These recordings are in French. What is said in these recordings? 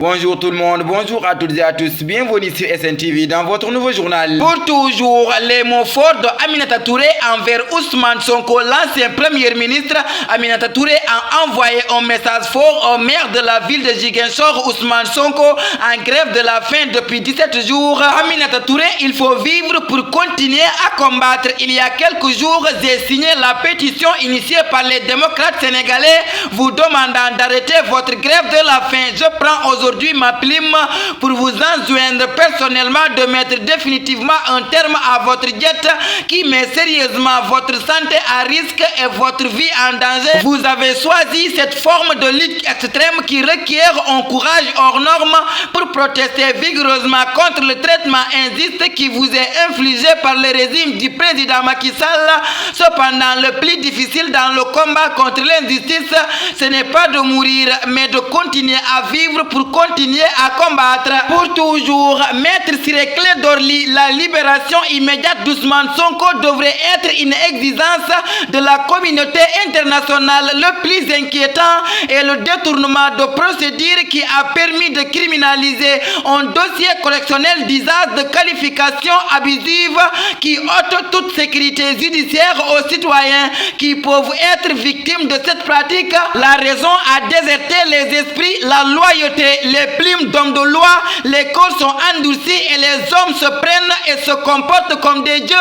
Bonjour tout le monde, bonjour à toutes et à tous, bienvenue sur SNTV dans votre nouveau journal. Pour toujours, les mots forts de Aminata Touré envers Ousmane Sonko, l'ancien premier ministre. Aminata Touré a envoyé un message fort au maire de la ville de Ziguinchor, Ousmane Sonko, en grève de la faim depuis 17 jours. Aminata Touré, il faut vivre pour continuer à combattre. Il y a quelques jours, j'ai signé la pétition initiée par les démocrates sénégalais vous demandant d'arrêter votre grève de la faim. Je prends aujourd'hui ma plume pour vous enjoindre personnellement de mettre définitivement un terme à votre diète qui met sérieusement votre santé à risque et votre vie en danger. Vous avez choisi cette forme de lutte extrême qui requiert un courage hors norme pour protester vigoureusement contre le traitement injuste qui vous est infligé par le régime du président Macky Sall. Cependant, le plus difficile dans le combat contre l'injustice, ce n'est pas de mourir, mais de continuer à vivre pour continuer à combattre. Pour toujours, Maître Ciré Clédor-Ly, la libération immédiate d'Ousmane Sonko devrait être une exigence de la communauté internationale. Le plus inquiétant est le détournement de procédures qui a permis de criminaliser un dossier correctionnel d'usage de qualification abusive qui ôte toute sécurité judiciaire aux citoyens qui peuvent être victimes de cette pratique. La raison a déserté les esprits, la loyauté, les plumes d'hommes de loi, les corps sont endurcis et les hommes se prennent et se comportent comme des dieux,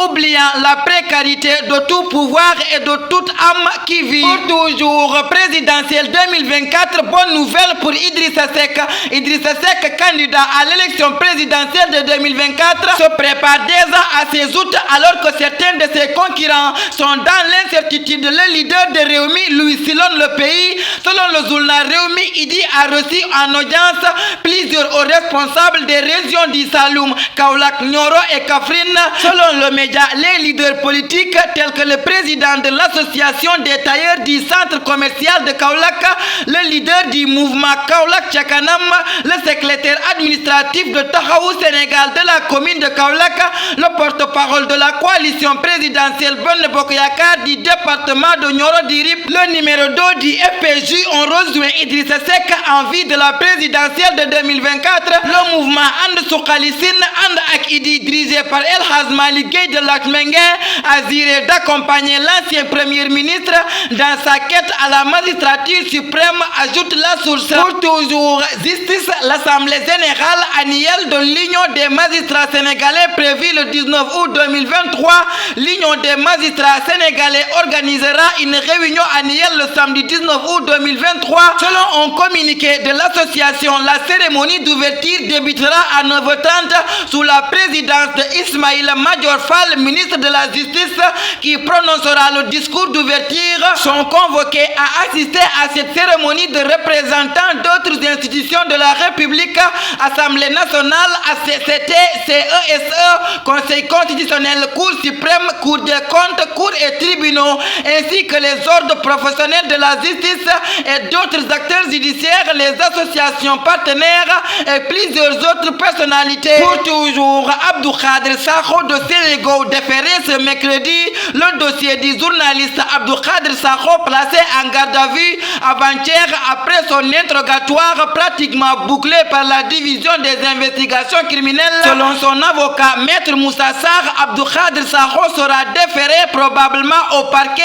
oubliant la précarité de tout pouvoir et de toute âme qui vit. Pour toujours, présidentielle 2024, bonne nouvelle pour Idrissa Seck. Idrissa Seck, candidat à l'élection présidentielle de 2024, se prépare déjà à ses août alors que certains de ses concurrents sont dans l'incertitude. Le leader de Réumi, Louis, sillonne le pays. Selon le journal Réumi, Idi a reçu en audience plusieurs hauts responsables des régions du Saloum, Kaolack, Nioro et Kaffrine. Selon le média, les leaders politiques tels que le président de l'association des tailleurs du centre commercial de Kaolack, le leader du mouvement Kaolack Tchakanam, le secrétaire administratif de Tahaou Sénégal de la commune de Kaolack, le porte-parole de la coalition présidentielle Benno Bokk Yakaar du département de Nioro du Rip, le numéro 2 du FPJ ont rejoint Idrissa Seck en vue de la présidentielle de 2024. Le mouvement And Suxali Sine And ak Idi, dirigé par El Hadj Malick Gueye de Latmingué, a juré d'accompagner l'ancien premier ministre dans sa quête à la magistrature suprême, ajoute la source. Pour toujours, justice, l'Assemblée générale annuelle de l'Union des magistrats sénégalais prévue le 19 août 2023. L'Union des magistrats sénégalais organisera une réunion annuelle le samedi 19 août 2023. Selon un communiqué de l'association, la cérémonie d'ouverture débutera à 9h30 sous la présidence d'Ismaïla Madior Fall, ministre de la Justice, qui prononcera le discours d'ouverture. Sont convoqués à assister à cette cérémonie de représentants d'autres institutions de la République, Assemblée nationale, ACCT, CESE, Conseil constitutionnel, Cour suprême, Cour des comptes, Cour et tribunaux, ainsi que les ordres professionnels de la justice et d'autres acteurs judiciaires, les associations partenaires et plusieurs autres personnalités. Pour toujours, Abdou Khadre Sakho de Sénégal déféré ce mercredi. Le dossier du journaliste Abdou Khadre Sakho, placé en garde à vue avant-hier après son interrogatoire pratiquement bouclé par la division des investigations criminelles. Selon son avocat, Maître Moussa Sarr, Abdou Khadre Sakho sera déféré probablement au parquet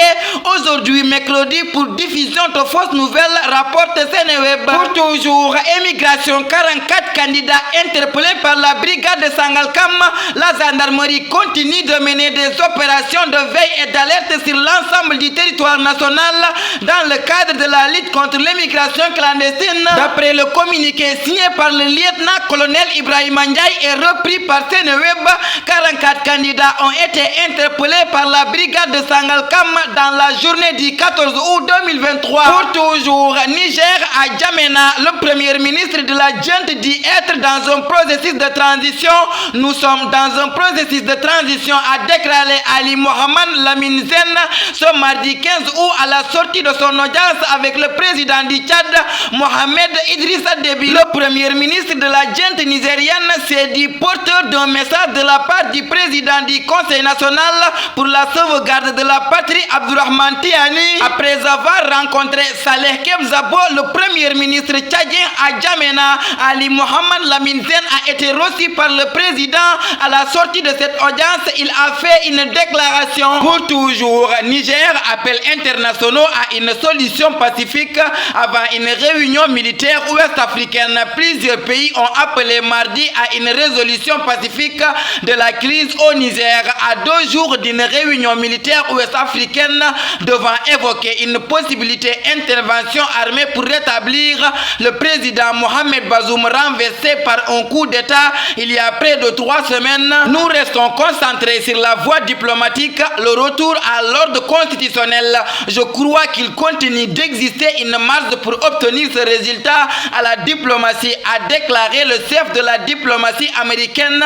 aujourd'hui mercredi pour diffusion de fausses nouvelles, rapporte Sénéweb. Pour toujours, émigration, 44 candidats interpellés par la brigade de Sangalkam. La gendarmerie continue de mener des opérations de veille et d'alerte sur l'ensemble du territoire national dans le cadre de la lutte contre l'immigration clandestine. D'après le communiqué signé par le lieutenant-colonel Ibrahima Ndiaye et repris par Sénéweb, 44 candidats ont été interpellés par la brigade de Sangalkam dans la journée du 14 août 2023. Pour toujours, Niger à Djamena, le premier ministre de la junte dit être dans un processus de transition. Nous sommes dans un processus de transition, a déclaré Ali Mohamed Lamine Zen ce mardi 15 août à la sortie de son audience avec le président du Tchad, Mohamed Idrissa Déby. Le premier ministre de la junte nigérienne s'est dit porteur d'un message de la part du président du Conseil national pour la sauvegarde de la patrie, Abdourahmane Tiani, après avoir rencontré Saleh Kebzabo, le premier ministre tchadien à Djamena, Ali Mohamed Lamine Zen, a été reçu par le président. À la sortie de cette audience, il a fait une déclaration. Pour toujours, Niger appelle internationaux à une solution pacifique avant une réunion militaire ouest-africaine. Plusieurs pays ont appelé mardi à une résolution pacifique de la crise au Niger, à 2 jours d'une réunion militaire ouest-africaine devant évoquer une possibilité d'intervention armée pour rétablir le président Mohamed Bazoum renversé par un coup d'État il y a près de 3 semaines. Nous restons concentrés sur la voie diplomatique, le retour à l'ordre constitutionnel. Je crois qu'il continue d'exister une marge pour obtenir ce résultat à la diplomatie, a déclaré le chef de la diplomatie américaine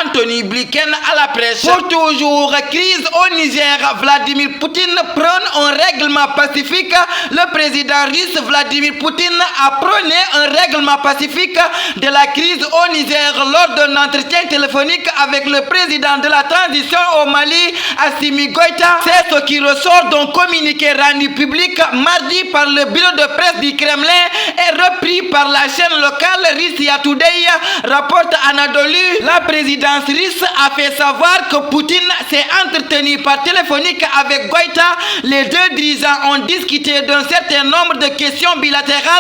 Anthony Blinken à la presse. Pour toujours, crise au Niger, Vladimir Poutine prône un règlement pacifique. Le président russe Vladimir Poutine a prôné un règlement pacifique de la crise au Niger lors d'un entretien téléphonique avec le président de la transition au Mali, Assimi Goïta. C'est ce qui ressort d'un communiqué rendu public mardi par le bureau de presse du Kremlin et repris par la chaîne locale Russia Today, rapporte Anadolu. La présidence russe a fait savoir que Poutine s'est entretenu par téléphonique avec Goïta. Les deux dirigeants ont discuté d'un certain nombre de questions bilatérales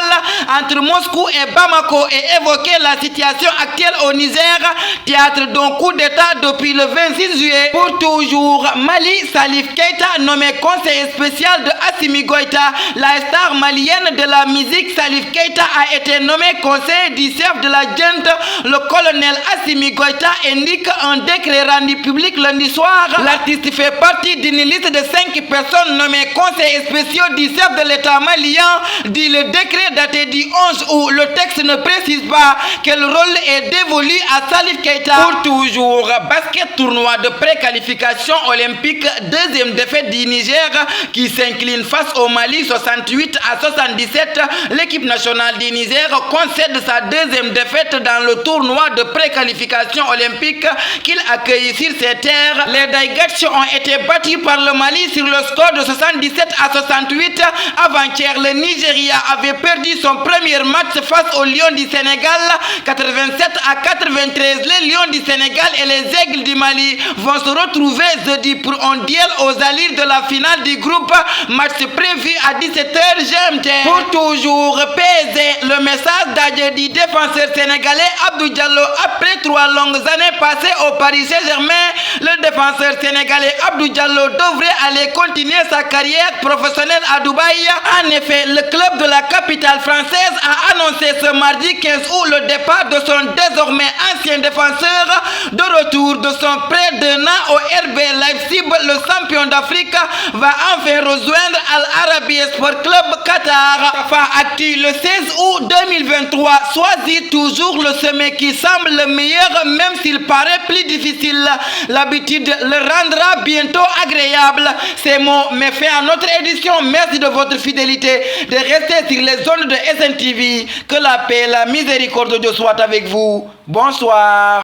entre Moscou et Bamako et évoqué la situation actuelle au Niger, théâtre d'un coup d'État depuis le 26 juillet. Pour toujours, Mali, Salif Keita, nommé conseiller spécial de Assimi Goïta. La star malienne de la musique Salif Keita a été nommé conseiller du chef de la junte. Le colonel Assimi Goïta indique un décret rendu public lundi soir. L'artiste fait partie d'une liste de 5 personnes nommées conseillers spéciaux du chef de l'État malien, dit le décret daté du 11 août. Le texte ne précise pas quel rôle est dévolu à Salif Keita. Pour toujours, basket tournoi de préqualification olympique, deuxième défaite du Niger qui s'incline face au Mali 68 à 77. L'équipe nationale du Niger concède sa deuxième défaite dans le tournoi de préqualification olympique qu'il accueille sur ses terres. Les Daïgatch ont été battus par le Mali sur le score de 77 à 68. Avant-hier, le Nigeria avait perdu son premier match face aux Lions du Sénégal, 87 à 93. Les Lions du Sénégal et les Aigles du Mali vont se retrouver jeudi pour un duel aux allures de la finale du groupe. Match prévu à 17h GMT. Pour toujours, PSG, le message d'Adjedi, défenseur sénégalais Abdou Diallo. Après 3 longues années passées au Paris Saint-Germain, le défenseur sénégalais Abdou Diallo devrait aller continuer sa carrière professionnelle à Dubaï. En effet, le club de la capitale française a annoncé ce mardi 15 août le départ de son désormais ancien défenseur. De retour de son prêt d'1 an au RB Leipzig, le champion d'Afrique va enfin rejoindre Al Arabi Sport Club Qatar. Tafa Actu le 16 août 2023. Choisis toujours le sommet qui semble le meilleur même s'il paraît plus difficile. L'habitude le rendra bientôt agréable. Ces mots mettent fin à notre édition. Merci de votre fidélité, de rester sur les zones de SNTV. Que la paix, la miséricorde de Dieu soit avec vous. Bonsoir.